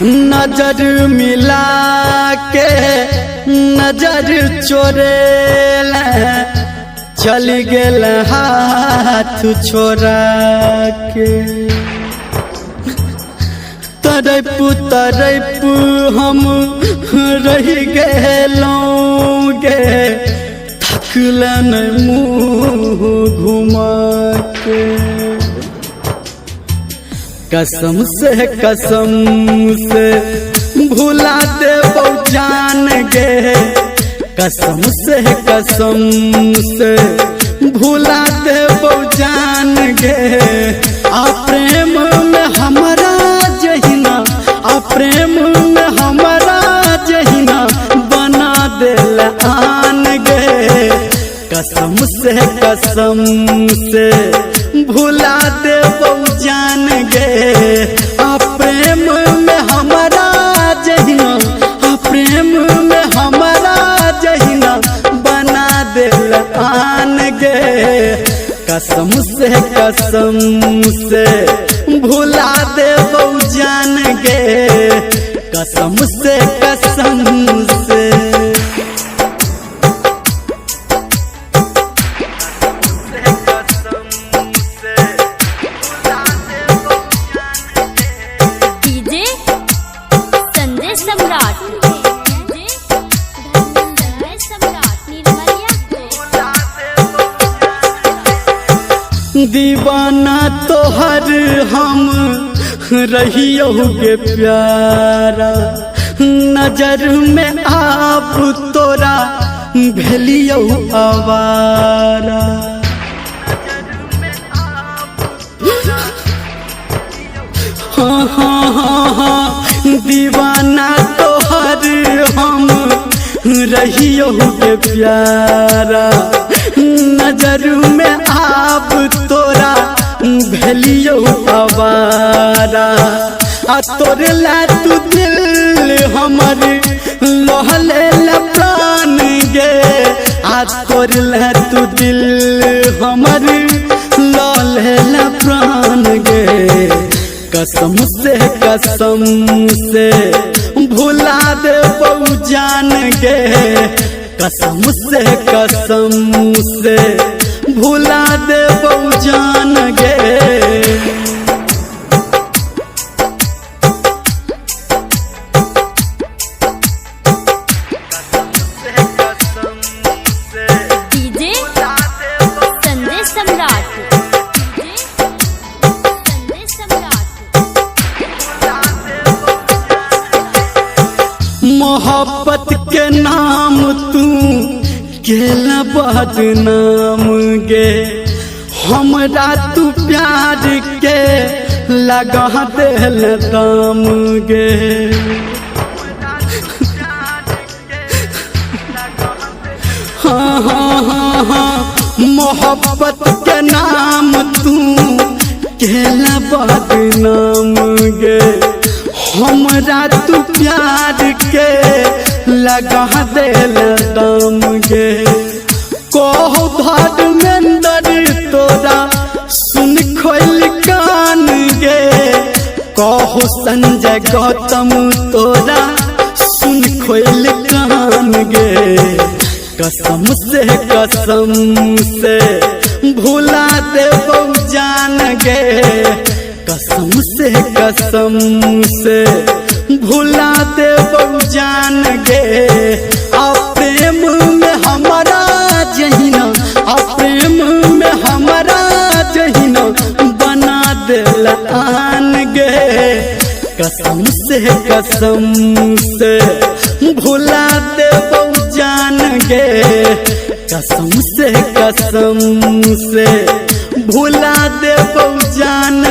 नजर मिला के नजर चोरेल चल गेल हाथ छोड़ा के तरप हम रह गेलों गे थकलन मुँह घुमा के कसम से भुला दे जान गे कसम से भुला दे जान गे आ प्रेम में हमारा जहिना आ प्रेम में हमारा जहिना बना दिल आन गे कसम से भुला दे जान गे आ प्रेम में हमारा जहिना आ प्रेम में हमारा जहिना बना दिल आन गे कसम से भुला दे जान गे कसम से डीजे संजय सम्राट दीवाना तोहर हम रहियोगे प्यारा नजर में आप तोरा भेलियो आवारा हाँ दीवाना तोहर हम रहियोगे प्यारा नजर में आप तोरा भेलियो आवारा आ तोरे ला तू दिल हमर लहले प्राण गे आ तोरे ला तू दिल हमर लहले प्राण गे कसम से भुला दे जान गे कसम से भुला दे जान गे डीजे संजय सम्राट मोहब्बत के नाम तू केला बदनाम गे हमरा तू प्यार के लगा दिल दाम गे हाँ मोहब्बत के नाम तू केला बदनाम गे हमरा तू प्यार के लगा दिल दाम गे कहो धर्मेंद्र तोरा सुन खोल कान गे कहो संजय गौतम तोरा सुन खोल कान गे कसम से भुला दे जान गे कसम से भुला दे जान गे आ प्रेम में हमारा जहिना आ प्रेम में हमारा जहिना बना दिल आन गे कसम से भुला दे जान गे कसम से भुला दे जान